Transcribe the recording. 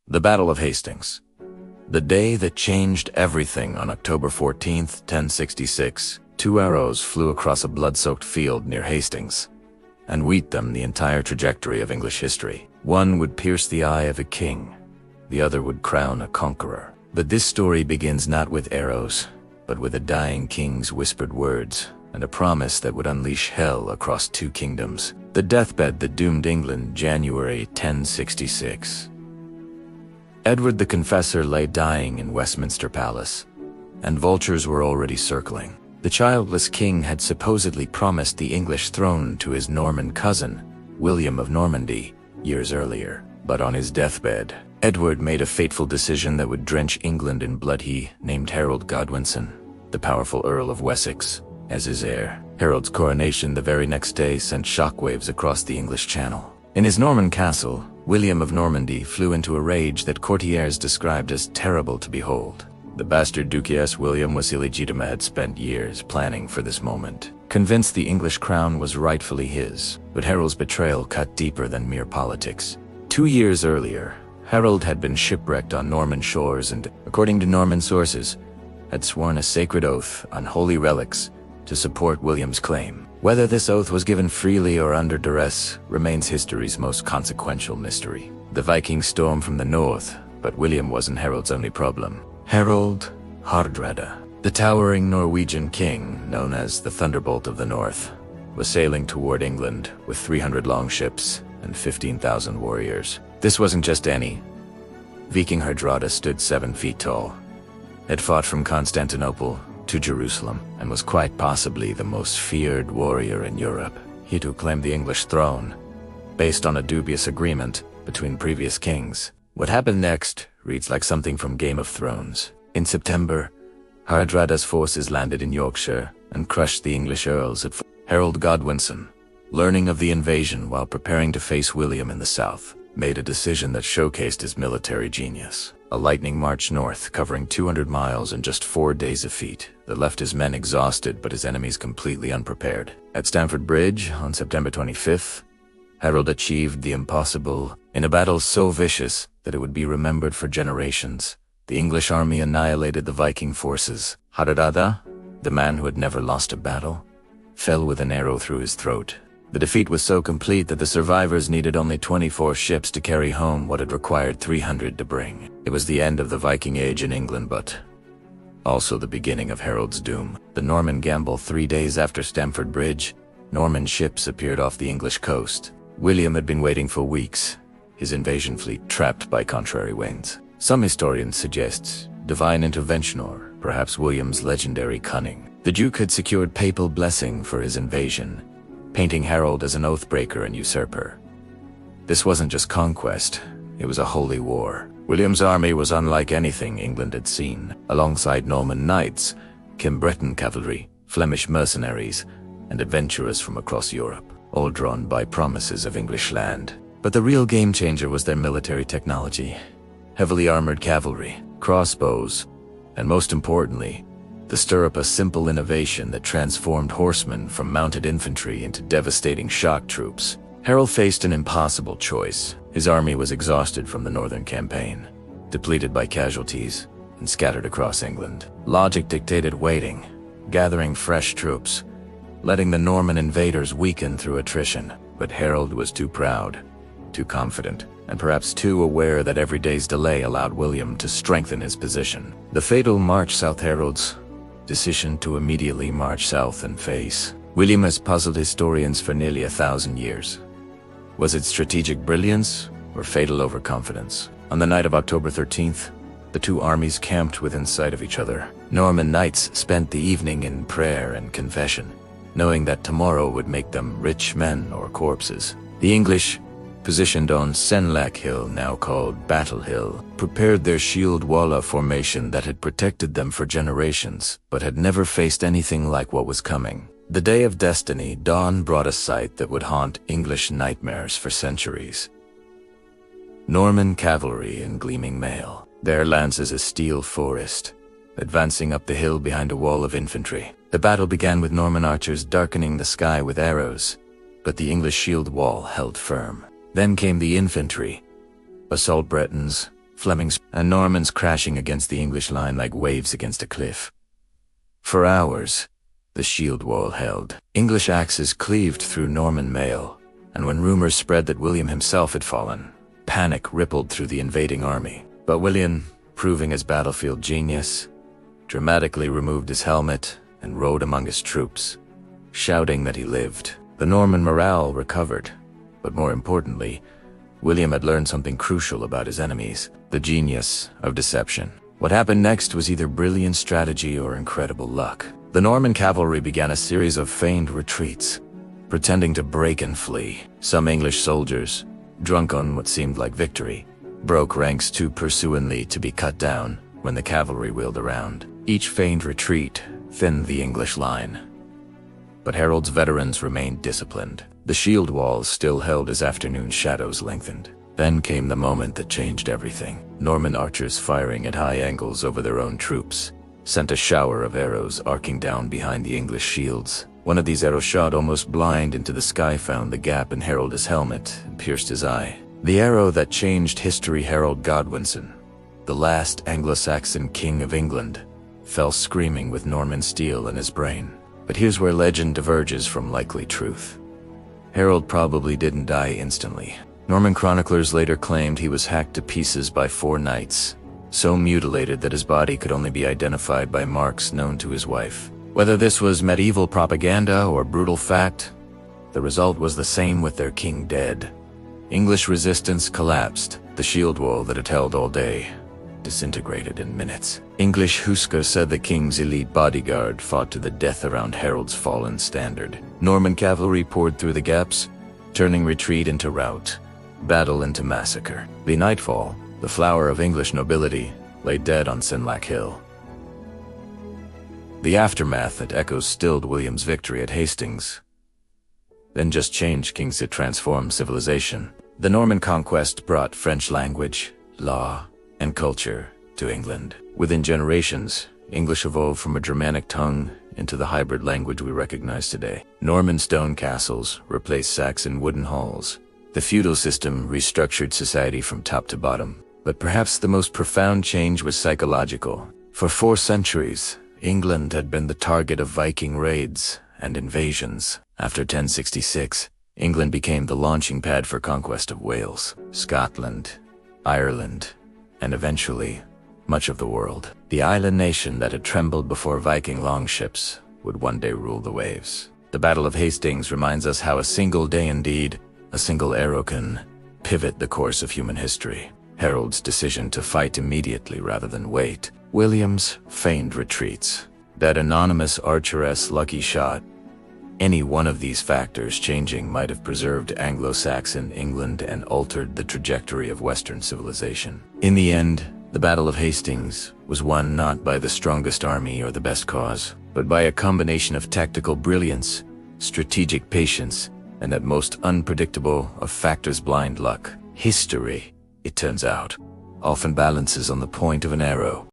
The Battle of Hastings. The day that changed everything. On October 14th, 1066, two arrows flew across a blood-soaked field near Hastings, and with them the entire trajectory of English history. One would pierce the eye of a king, the other would crown a conqueror. But this story begins not with arrows, but with a dying king's whispered words, and a promise that would unleash hell across two kingdoms. The deathbed that doomed England, January 1066. Edward the Confessor lay dying in Westminster Palace, and vultures were already circling. The childless king had supposedly promised the English throne to his Norman cousin, William of Normandy, years earlier. But on his deathbed, Edward made a fateful decision that would drench England in blood. He named Harold Godwinson, the powerful Earl of Wessex, as his heir. Harold's coronation the very next day sent shockwaves across the English Channel. In his Norman castle, William of Normandy flew into a rage that courtiers described as terrible to behold. The bastard Duchess William was illegitimate, had spent years planning for this moment, convinced the English crown was rightfully his. But Harold's betrayal cut deeper than mere politics. 2 years earlier, Harold had been shipwrecked on Norman shores and, according to Norman sources, had sworn a sacred oath on holy relics to support William's claim. Whether this oath was given freely or under duress remains history's most consequential mystery. The Vikings stormed from the north, but William wasn't Harold's only problem. Harold Hardrada, the towering Norwegian king known as the Thunderbolt of the North, was sailing toward England with 300 longships and 15,000 warriors. This wasn't just any. Viking Hardrada stood 7 feet tall, had fought from Constantinople to Jerusalem, and was quite possibly the most feared warrior in Europe. He too claimed the English throne, based on a dubious agreement between previous kings. What happened next reads like something from Game of Thrones. In September, Hardrada's forces landed in Yorkshire and crushed the English earls at Harold Godwinson, learning of the invasion while preparing to face William in the south, made a decision that showcased his military genius. A lightning march north, covering 200 miles in just 4 days of feet, that left his men exhausted but his enemies completely unprepared. At Stamford Bridge, on September 25th, Harold achieved the impossible in a battle so vicious that it would be remembered for generations. The English army annihilated the Viking forces. Hardrada, the man who had never lost a battle, fell with an arrow through his throat. The defeat was so complete that the survivors needed only 24 ships to carry home what had required 300 to bring. It was the end of the Viking Age in England, but also the beginning of Harold's doom. The Norman gamble. 3 days after Stamford Bridge, Norman ships appeared off the English coast. William had been waiting for weeks, his invasion fleet trapped by contrary winds. Some historians suggest divine intervention or perhaps William's legendary cunning. The Duke had secured papal blessing for his invasion, painting Harold as an oathbreaker and usurper. This wasn't just conquest, it was a holy war. William's army was unlike anything England had seen. Alongside Norman knights came Breton cavalry, Flemish mercenaries, and adventurers from across Europe, all drawn by promises of English land. But the real game changer was their military technology. Heavily armored cavalry, crossbows, and most importantly, the stirrup, a simple innovation that transformed horsemen from mounted infantry into devastating shock troops. Harold faced an impossible choice. His army was exhausted from the northern campaign, depleted by casualties, and scattered across England. Logic dictated waiting, gathering fresh troops, letting the Norman invaders weaken through attrition. But Harold was too proud, too confident, and perhaps too aware that every day's delay allowed William to strengthen his position. The fatal march south. Harold's decision to immediately march south and face William has puzzled historians for nearly 1,000 years. Was it strategic brilliance or fatal overconfidence? On the night of October 13th, the two armies camped within sight of each other. Norman knights spent the evening in prayer and confession, knowing that tomorrow would make them rich men or corpses. The English, positioned on Senlac Hill, now called Battle Hill, prepared their shield walla formation that had protected them for generations, but had never faced anything like what was coming. The day of destiny. Dawn brought a sight that would haunt English nightmares for centuries. Norman cavalry in gleaming mail, their lances a steel forest, advancing up the hill behind a wall of infantry. The battle began with Norman archers darkening the sky with arrows, but the English shield wall held firm. Then came the infantry, assault Bretons, Flemings and Normans crashing against the English line like waves against a cliff. For hours, the shield wall held. English axes cleaved through Norman mail, and when rumors spread that William himself had fallen, panic rippled through the invading army. But William, proving his battlefield genius, dramatically removed his helmet and rode among his troops, shouting that he lived. The Norman morale recovered, but more importantly, William had learned something crucial about his enemies: the genius of deception. What happened next was either brilliant strategy or incredible luck. The Norman cavalry began a series of feigned retreats, pretending to break and flee. Some English soldiers, drunk on what seemed like victory, broke ranks too pursuingly to be cut down when the cavalry wheeled around. Each feigned retreat thinned the English line. But Harold's veterans remained disciplined. The shield walls still held as afternoon shadows lengthened. Then came the moment that changed everything. Norman archers firing at high angles over their own troops sent a shower of arrows arcing down behind the English shields. One of these arrows shot almost blind into the sky, found the gap in Harold's helmet, and pierced his eye. The arrow that changed history. Harold Godwinson, the last Anglo-Saxon king of England, fell screaming with Norman steel in his brain. But here's where legend diverges from likely truth. Harold probably didn't die instantly. Norman chroniclers later claimed he was hacked to pieces by 4 knights, so mutilated that his body could only be identified by marks known to his wife. Whether this was medieval propaganda or brutal fact, the result was the same with their king dead. English resistance collapsed. The shield wall that had held all day disintegrated in minutes. English Husker said the king's elite bodyguard fought to the death around Harold's fallen standard. Norman cavalry poured through the gaps, turning retreat into rout, battle into massacre. The nightfall, the flower of English nobility, lay dead on Senlac Hill. The aftermath that echoes stilled William's victory at Hastings, then just changed kings to transform civilization. The Norman conquest brought French language, law, and culture to England. Within generations, English evolved from a Germanic tongue into the hybrid language we recognize today. Norman stone castles replaced Saxon wooden halls. The feudal system restructured society from top to bottom. But perhaps the most profound change was psychological. For 4 centuries, England had been the target of Viking raids and invasions. After 1066, England became the launching pad for conquest of Wales, Scotland, Ireland, and eventually, much of the world. The island nation that had trembled before Viking longships would one day rule the waves. The Battle of Hastings reminds us how a single day, indeed, a single arrow, can pivot the course of human history. Harold's decision to fight immediately rather than wait. William's feigned retreats. That anonymous archeress' lucky shot. Any one of these factors changing might have preserved Anglo-Saxon England and altered the trajectory of Western civilization. In the end, the Battle of Hastings was won not by the strongest army or the best cause, but by a combination of tactical brilliance, strategic patience, and that most unpredictable of factors, blind luck. History, it turns out, often balances on the point of an arrow.